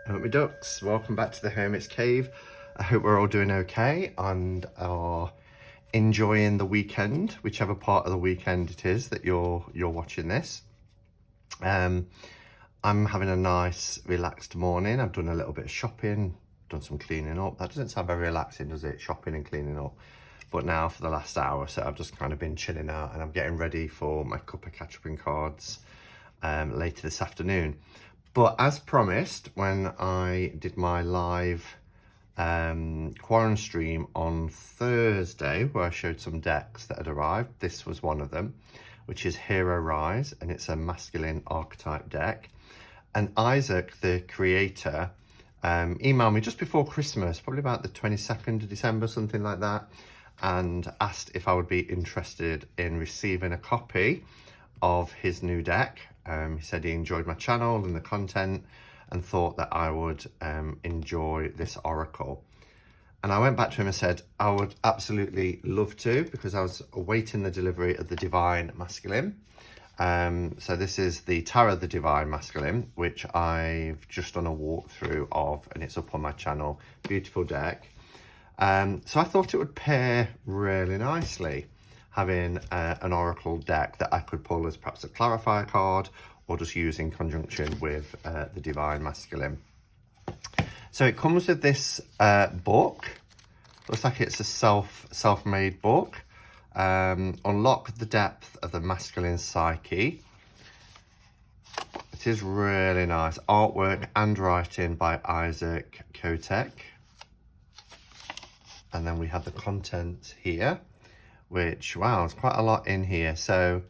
My ducks, welcome back to the Hermit's Cave. I hope we're all doing okay and are enjoying the weekend, whichever part of the weekend it is that you're watching this. I'm having a nice relaxed morning. I've done a little bit of shopping, done some cleaning up. That doesn't sound very relaxing, does it? Shopping and cleaning up. But now for the last hour or so, I've just kind of been chilling out and I'm getting ready for my cup of catch-up cards later this afternoon. But as promised, when I did my live quarantine stream on Thursday, where I showed some decks that had arrived, this was one of them, which is HeroRise, and it's a masculine archetype deck. And Isaac, the creator, emailed me just before Christmas, probably about the 22nd of December, something like that, and asked if I would be interested in receiving a copy of his new deck. He said he enjoyed my channel and the content and thought that I would enjoy this oracle. And I went back to him and said I would absolutely love to, because I was awaiting the delivery of the Divine Masculine. So this is the Tarot of the Divine Masculine, which I've just done a walkthrough of, and it's up on my channel. Beautiful deck. So I thought it would pair really nicely, having an oracle deck that I could pull as perhaps a clarifier card or just use in conjunction with the Divine Masculine. So it comes with this book. Looks like it's a self-made book. Unlock the depth of the masculine psyche. It is really nice. Artwork and writing by Isaac Kotek. And then we have the contents here, which, wow, there's quite a lot in here. So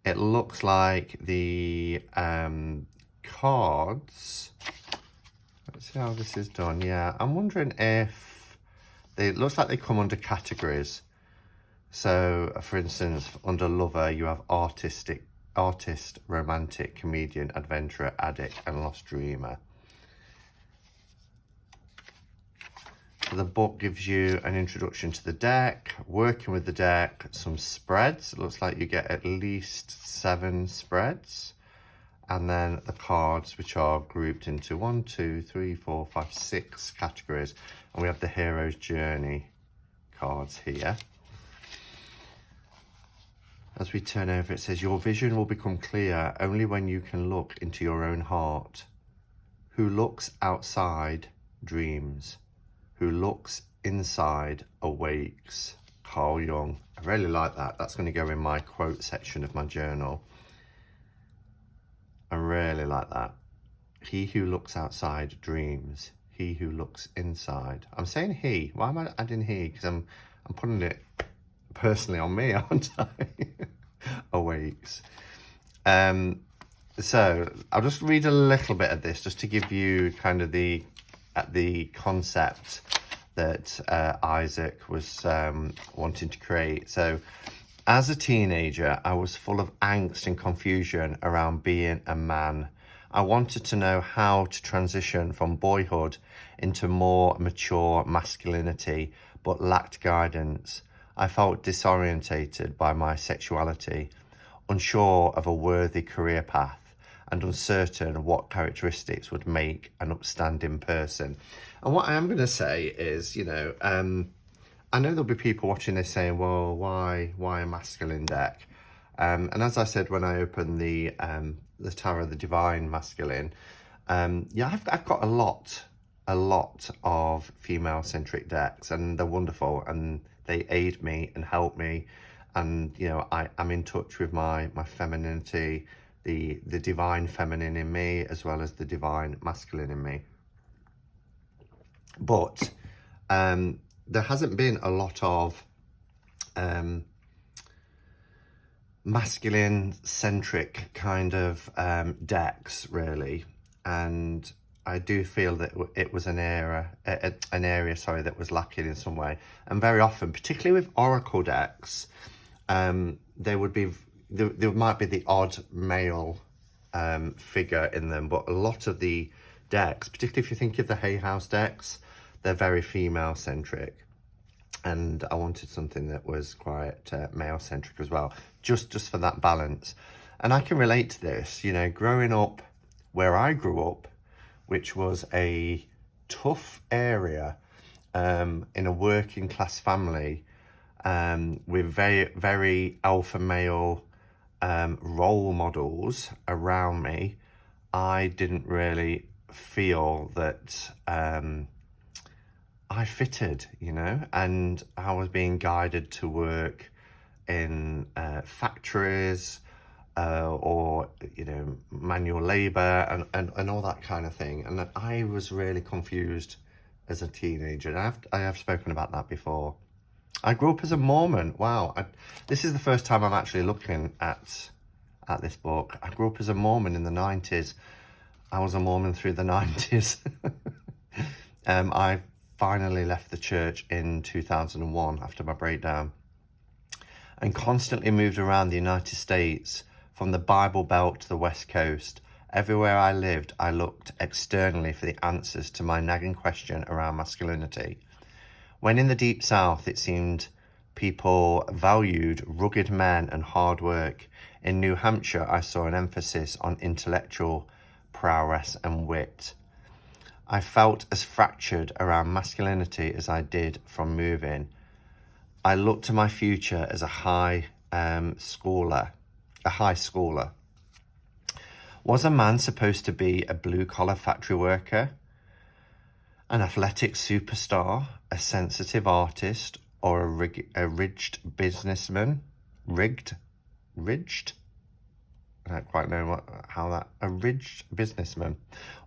it looks like the cards, let's see how this is done. Yeah, I'm wondering if it looks like they come under categories. So for instance, under lover, you have artist, romantic, comedian, adventurer, addict, and lost dreamer. The book gives you an introduction to the deck, working with the deck, some spreads. It looks like you get at least 7 spreads. And then the cards, which are grouped into 1, 2, 3, 4, 5, 6 categories. And we have the hero's journey cards here. As we turn over, it says, your vision will become clear only when you can look into your own heart. Who looks outside dreams. Who looks inside awakes. Carl Jung. I really like that. That's going to go in my quote section of my journal. I really like that. He who looks outside dreams. He who looks inside. I'm saying he. Why am I adding he? Because I'm putting it personally on me, aren't I? Awakes. So I'll just read a little bit of this just to give you kind of the concept that Isaac was wanting to create. So as a teenager, I was full of angst and confusion around being a man. I wanted to know how to transition from boyhood into more mature masculinity, but lacked guidance. I felt disorientated by my sexuality, unsure of a worthy career path, and uncertain of what characteristics would make an upstanding person. And what I am going to say is, you know, I know there'll be people watching this saying, well, why a masculine deck? And as I said when I opened the Tarot of the Divine Masculine, yeah, I've got a lot of female-centric decks, and they're wonderful, and they aid me and help me. And, you know, I'm in touch with my femininity, the divine feminine in me, as well as the divine masculine in me. But there hasn't been a lot of masculine centric kind of decks, really. And I do feel that it was an area that was lacking in some way. And very often, particularly with oracle decks, there might be the odd male figure in them, but a lot of the decks, particularly if you think of the Hay House decks, they're very female centric. And I wanted something that was quite male centric as well, just for that balance. And I can relate to this, you know, growing up where I grew up, which was a tough area in a working class family with very, very alpha male role models around me. I didn't really feel that I fitted, you know, and I was being guided to work in factories or, you know, manual labor and all that kind of thing. And I was really confused as a teenager. And I have spoken about that before. I grew up as a Mormon. Wow. This is the first time I'm actually looking at this book. I grew up as a Mormon in the 90s. I was a Mormon through the 90s. I finally left the church in 2001 after my breakdown, and constantly moved around the United States from the Bible Belt to the West Coast. Everywhere I lived, I looked externally for the answers to my nagging question around masculinity. When in the Deep South, it seemed people valued rugged men and hard work. In New Hampshire, I saw an emphasis on intellectual prowess and wit. I felt as fractured around masculinity as I did from moving. I looked to my future as a high schooler. Was a man supposed to be a blue-collar factory worker, an athletic superstar, a sensitive artist, or a rigged businessman? Rigged? I don't quite know a rigged businessman.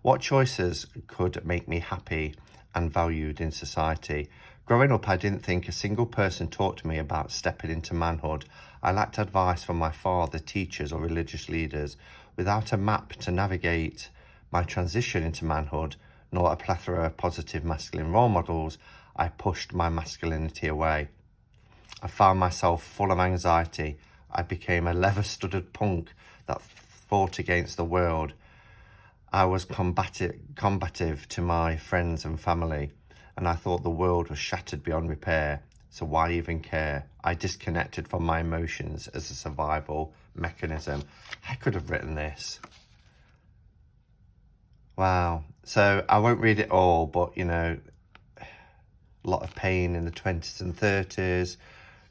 What choices could make me happy and valued in society? Growing up, I didn't think a single person taught to me about stepping into manhood. I lacked advice from my father, teachers, or religious leaders. Without a map to navigate my transition into manhood, nor a plethora of positive masculine role models, I pushed my masculinity away. I found myself full of anxiety. I became a leather-studded punk that fought against the world. I was combative to my friends and family, and I thought the world was shattered beyond repair. So why even care? I disconnected from my emotions as a survival mechanism. I could have written this. Wow. So I won't read it all, but, you know, a lot of pain in the 20s and 30s,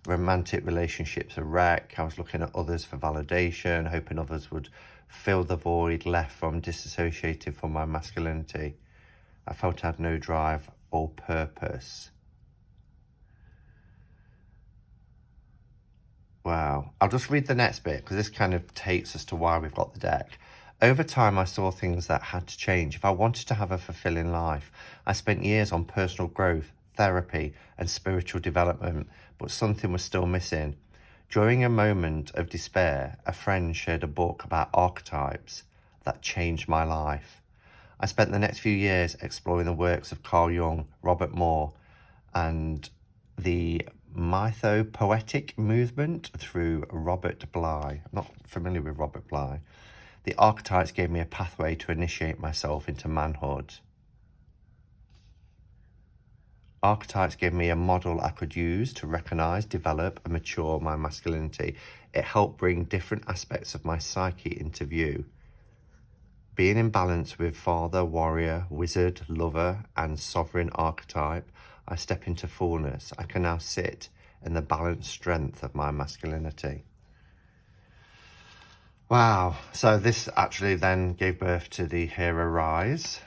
romantic relationships a wreck. I was looking at others for validation, hoping others would fill the void left from disassociating from my masculinity. I felt I had no drive or purpose. Wow. I'll just read the next bit because this kind of takes us to why we've got the deck. Over time, I saw things that had to change. If I wanted to have a fulfilling life, I spent years on personal growth, therapy, and spiritual development, but something was still missing. During a moment of despair, a friend shared a book about archetypes that changed my life. I spent the next few years exploring the works of Carl Jung, Robert Moore, and the mythopoetic movement through Robert Bly. I'm not familiar with Robert Bly. The archetypes gave me a pathway to initiate myself into manhood. Archetypes gave me a model I could use to recognize, develop, and mature my masculinity. It helped bring different aspects of my psyche into view. Being in balance with father, warrior, wizard, lover, and sovereign archetype, I step into fullness. I can now sit in the balanced strength of my masculinity. Wow. So this actually then gave birth to the HeroRise.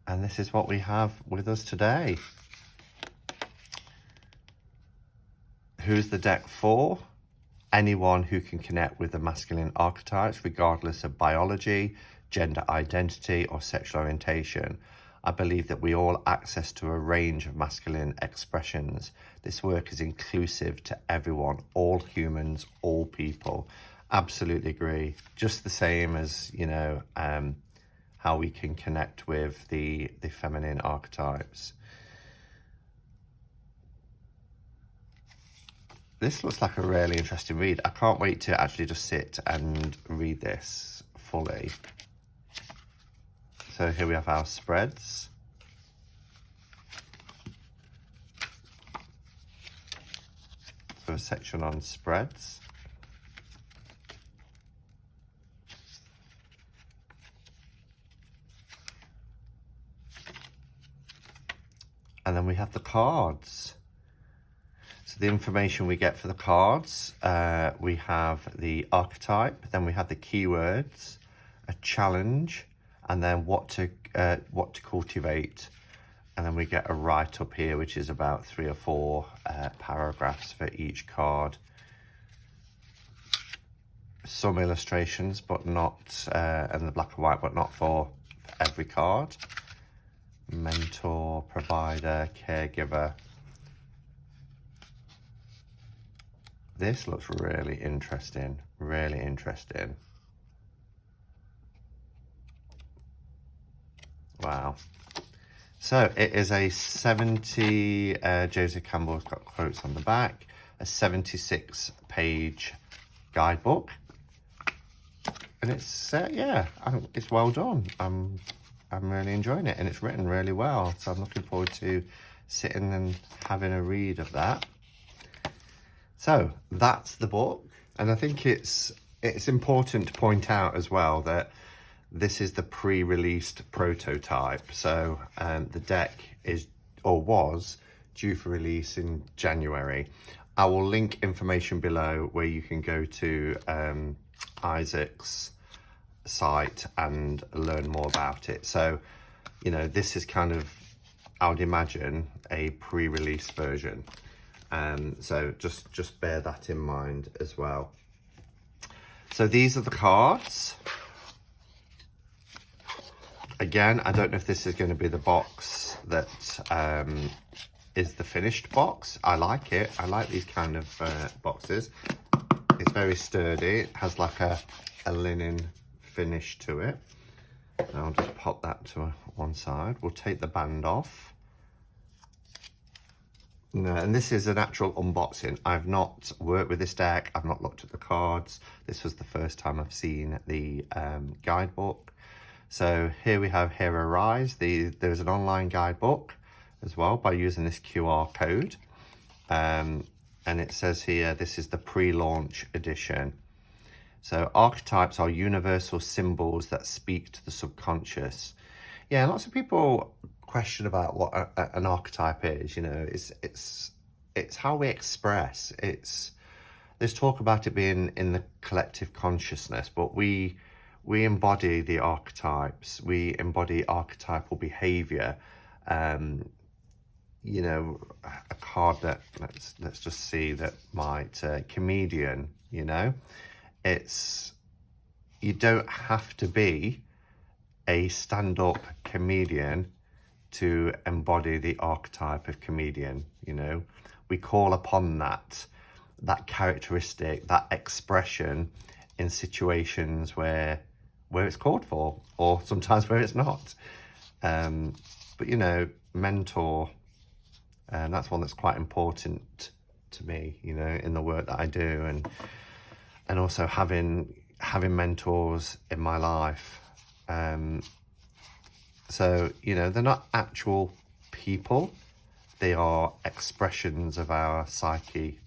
And this is what we have with us today. Who's the deck for? Anyone who can connect with the masculine archetypes, regardless of biology, gender identity, or sexual orientation. I believe that we all access to a range of masculine expressions. This work is inclusive to everyone, all humans, all people. Absolutely agree. Just the same as, you know, how we can connect with the feminine archetypes. This looks like a really interesting read. I can't wait to actually just sit and read this fully. So here we have our spreads. So a section on spreads. And then we have the cards. So the information we get for the cards, we have the archetype, then we have the keywords, a challenge, and then what to cultivate. And then we get a write-up here, which is about 3 or 4 paragraphs for each card. Some illustrations, but not, and the black and white, but not for every card. Mentor, provider, caregiver. This looks really interesting, really interesting. Wow. So it is a 70, Joseph Campbell's got quotes on the back, a 76-page guidebook. And it's, yeah, it's well done. I'm really enjoying it, and it's written really well. So I'm looking forward to sitting and having a read of that. So that's the book. And I think it's important to point out as well that this is the pre-released prototype. So the deck is, or was, due for release in January. I will link information below where you can go to Isaac's site and learn more about it. So, you know, this is kind of, I would imagine, a pre-release version. So just bear that in mind as well. So these are the cards. Again, I don't know if this is going to be the box that is the finished box. I like it. I like these kind of boxes. It's very sturdy. It has like a linen finish to it. And I'll just pop that to one side. We'll take the band off. No, and this is an actual unboxing. I've not worked with this deck. I've not looked at the cards. This was the first time I've seen the guidebook. So here we have HeroRise. There's an online guidebook as well by using this QR code. And it says here, this is the pre-launch edition. So archetypes are universal symbols that speak to the subconscious. Yeah, lots of people question about what an archetype is. You know, it's how we express. There's talk about it being in the collective consciousness, but we embody the archetypes. We embody archetypal behavior. You know, a card that let's just see that might comedian. You know, you don't have to be a stand-up comedian to embody the archetype of comedian. You know, we call upon that characteristic, that expression in situations where it's called for, or sometimes where it's not. But you know, mentor, and that's one that's quite important to me, you know, in the work that I do, and also having mentors in my life. So, you know, they're not actual people. They are expressions of our psyche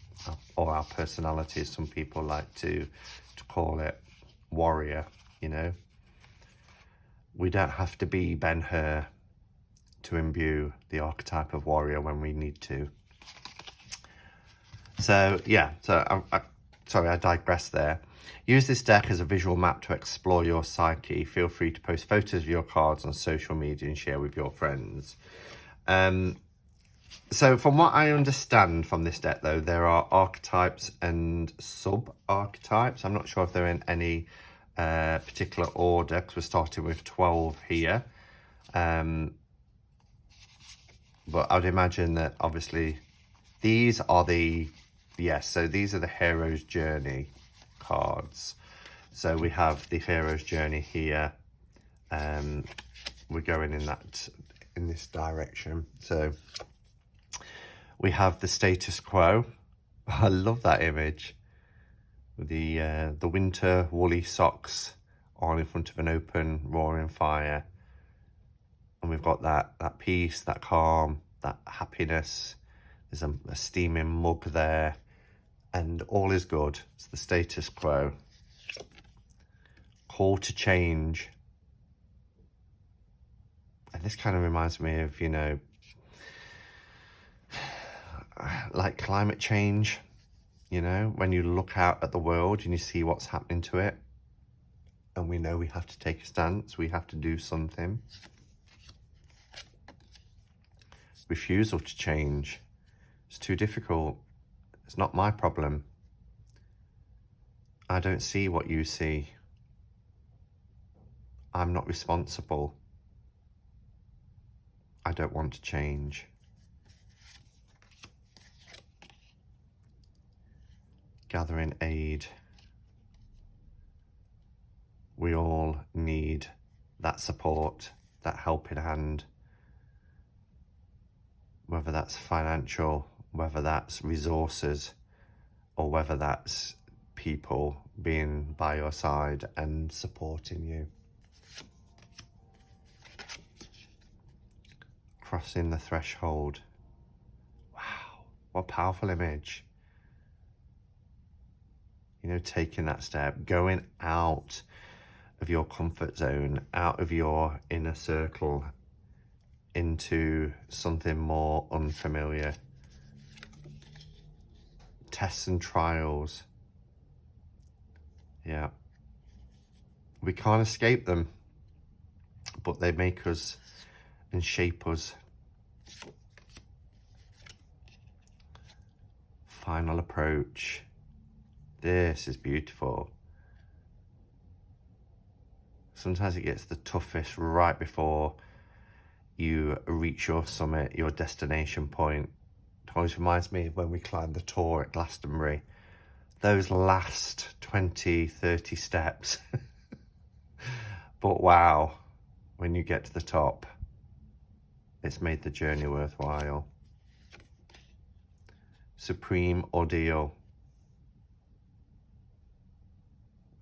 or our personalities. Some people like to call it warrior, you know. We don't have to be Ben-Hur to imbue the archetype of warrior when we need to. So, yeah, so sorry, I digress there. Use this deck as a visual map to explore your psyche. Feel free to post photos of your cards on social media and share with your friends. So from what I understand from this deck, though, there are archetypes and sub-archetypes. I'm not sure if they're in any particular order, because we're starting with 12 here. But I would imagine that, obviously, these are the... Yes, so these are the hero's journey cards. So we have the hero's journey here. We're going in this direction. So we have the status quo. I love that image. The winter woolly socks on in front of an open roaring fire. And we've got that peace, that calm, that happiness. There's a steaming mug there. And all is good. It's the status quo. Call to change. And this kind of reminds me of, you know, like climate change, you know, when you look out at the world and you see what's happening to it, and we know we have to take a stance, we have to do something. Refusal to change. It's too difficult. It's not my problem. I don't see what you see. I'm not responsible. I don't want to change. Gathering aid. We all need that support, that helping hand. Whether that's financial, whether that's resources, or whether that's people being by your side and supporting you. Crossing the threshold. Wow, what a powerful image. You know, taking that step, going out of your comfort zone, out of your inner circle, into something more unfamiliar. Tests and trials. Yeah. We can't escape them, but they make us and shape us. Final approach. This is beautiful. Sometimes it gets the toughest right before you reach your summit, your destination point. It always reminds me of when we climbed the Tor at Glastonbury. Those last 20, 30 steps. But wow, when you get to the top, it's made the journey worthwhile. Supreme ordeal.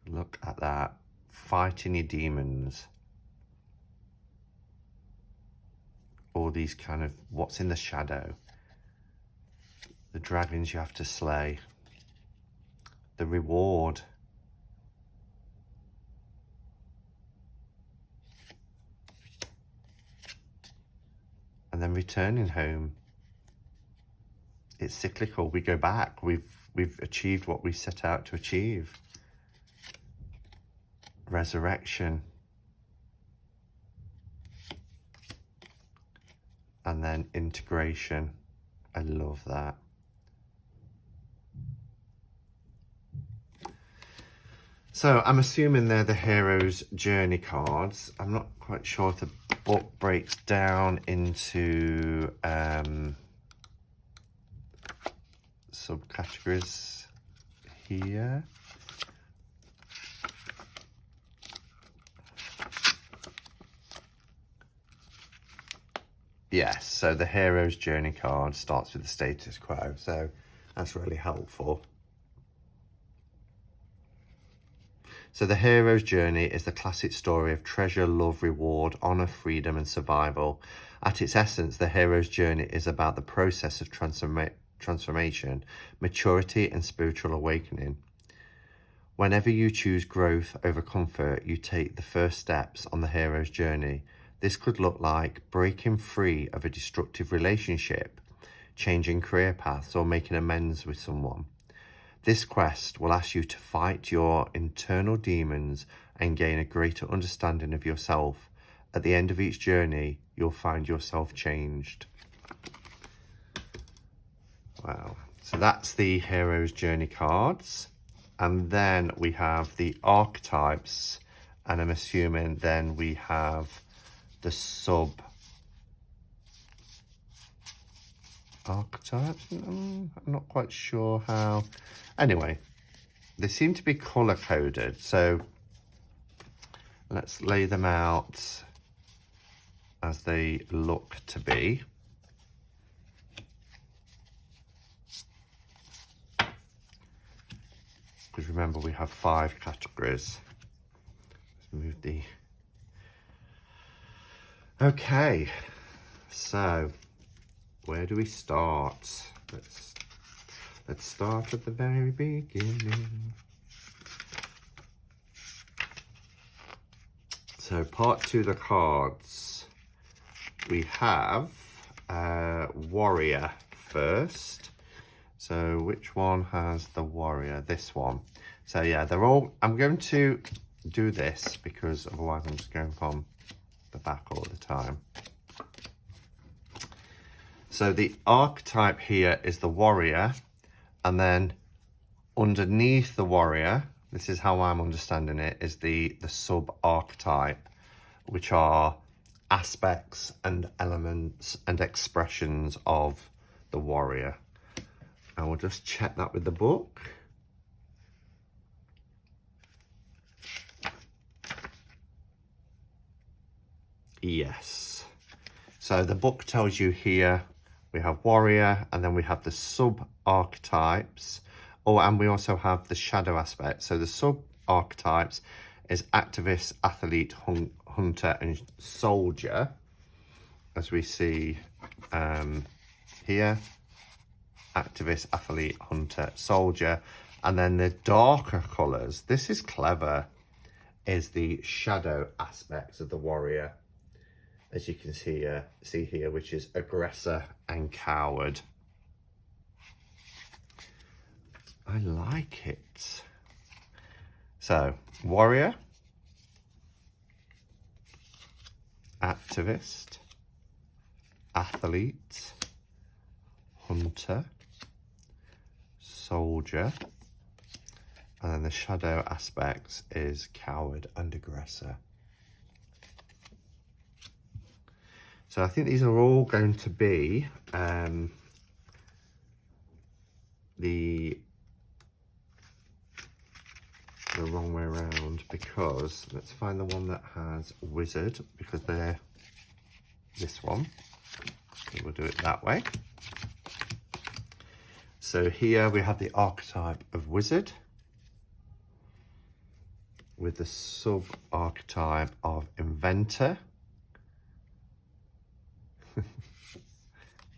Look at that. Fighting your demons. All these kind of what's in the shadow. The dragons you have to slay. The reward. And then returning home. It's cyclical. We go back. We've achieved what we set out to achieve. Resurrection. And then integration. I love that. So I'm assuming they're the hero's journey cards. I'm not quite sure if the book breaks down into subcategories here. Yes, so the hero's journey card starts with the status quo, so that's really helpful. So the hero's journey is the classic story of treasure, love, reward, honor, freedom, and survival. At its essence, the hero's journey is about the process of transformation, maturity, and spiritual awakening. Whenever you choose growth over comfort, you take the first steps on the hero's journey. This could look like breaking free of a destructive relationship, changing career paths, or making amends with someone. This quest will ask you to fight your internal demons and gain a greater understanding of yourself. At the end of each journey, you'll find yourself changed. Wow. So that's the hero's journey cards. And then we have the archetypes. And I'm assuming then we have the sub archetypes. I'm not quite sure how. Anyway, they seem to be color coded, so let's lay them out as they look to be. Because remember, we have 5 categories. Let's move the. Okay, so where do we start? Let's start at the very beginning. So part 2 of the cards. We have Warrior first. So which one has the warrior? This one. So yeah, they're all, I'm going to do this because otherwise I'm just going from the back all the time. So the archetype here is the warrior, and then underneath the warrior, this is how I'm understanding it, is the sub-archetype, which are aspects and elements and expressions of the warrior. And we'll just check that with the book. Yes. So the book tells you here we have warrior, and then we have the sub-archetypes. Oh, and we also have the shadow aspect. So the sub-archetypes is activist, athlete, hunter, and soldier, as we see here. Activist, athlete, hunter, soldier. And then the darker colours, this is clever, is the shadow aspects of the warrior, as you can see here, which is aggressor and coward. I like it. So, warrior, activist, athlete, hunter, soldier, and then the shadow aspects is coward and aggressor. So I think these are all going to be the wrong way around, because let's find the one that has wizard, because they're this one. So we'll do it that way. So here we have the archetype of wizard with the sub-archetype of inventor,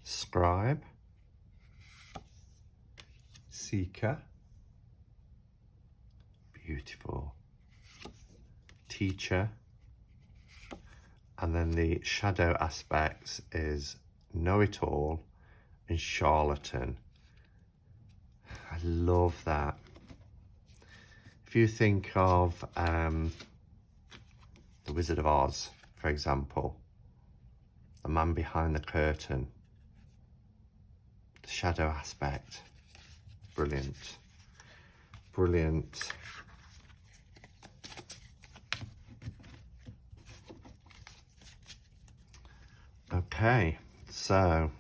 scribe, seeker, beautiful, teacher, and then the shadow aspects is know-it-all and charlatan. I love that. If you think of the Wizard of Oz, for example, the man behind the curtain, the shadow aspect, brilliant, brilliant. Okay, so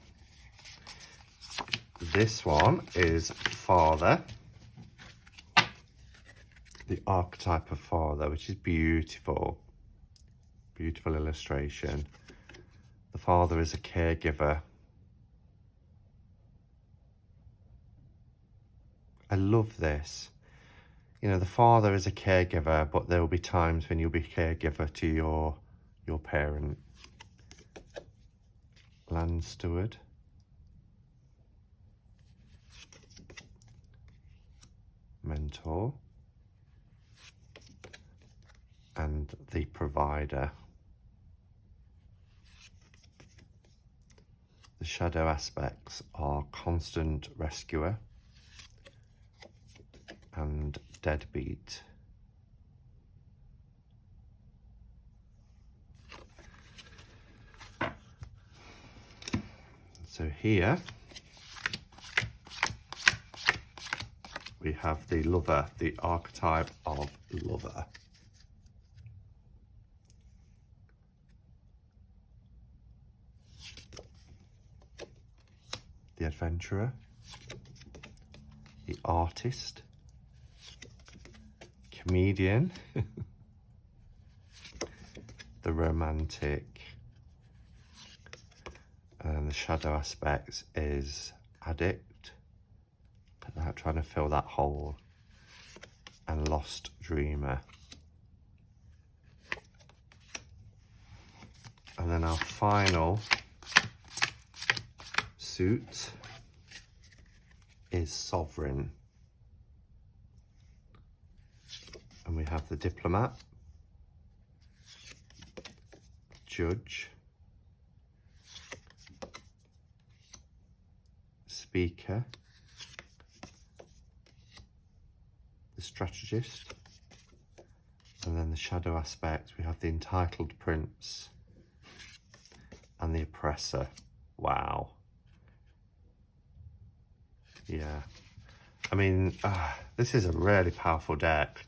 this one is father, the archetype of father, which is beautiful, beautiful illustration. The father is a caregiver. I love this. You know, the father is a caregiver, but there will be times when you'll be caregiver to your parent. Land steward. Mentor. And the provider. The shadow aspects are constant rescuer and deadbeat. So here we have the lover, the archetype of lover. The adventurer, the artist, comedian, the romantic, and the shadow aspects is addict, trying to fill that hole, and lost dreamer. And then our final suit is sovereign. And we have the diplomat, judge, speaker, the Strategist. And then the Shadow aspect, we have the Entitled Prince and the Oppressor. Wow. Yeah. I mean, this is a really powerful deck.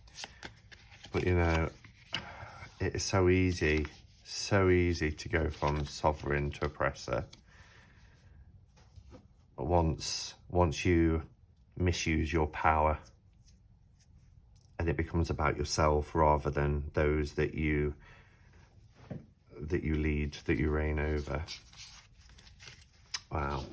But, you know, it is so easy to go from Sovereign to Oppressor. Once you misuse your power, and it becomes about yourself rather than those that you lead, that you reign over. Wow.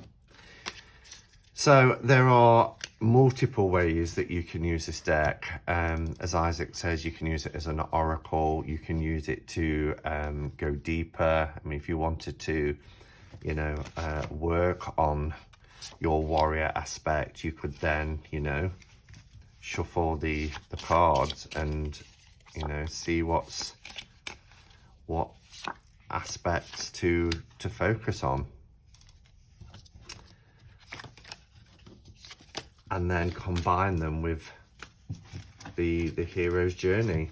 So there are multiple ways that you can use this deck. As Isaac says, you can use it as an oracle. You can use it to go deeper. I mean, if you wanted to, you know, work on your warrior aspect, you could then, you know, shuffle the cards and, you know, see what aspects to focus on, and then combine them with the hero's journey.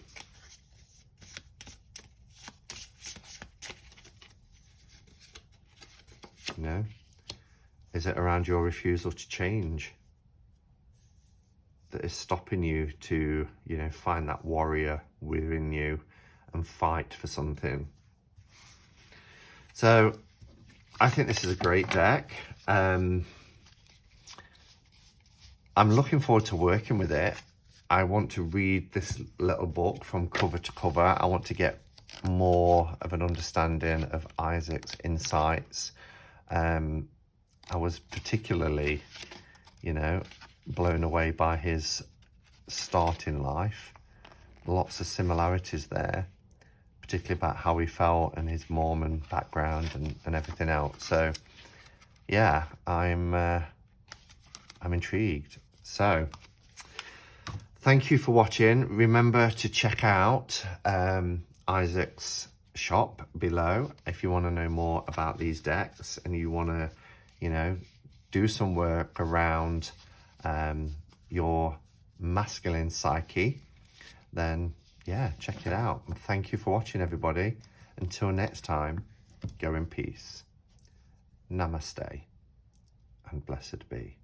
You know, is it around your refusal to change that is stopping you to, you know, find that warrior within you and fight for something? So I think this is a great deck. I'm looking forward to working with it. I want to read this little book from cover to cover. I want to get more of an understanding of Isaac's insights. I was particularly, you know, blown away by his start in life. Lots of similarities there, particularly about how he felt and his Mormon background and everything else. So yeah, I'm intrigued. So thank you for watching. Remember to check out Isaac's shop below if you want to know more about these decks and you want to, you know, do some work around your masculine psyche. Then yeah, check it out. And thank you for watching, everybody. Until next time, go in peace. Namaste and blessed be.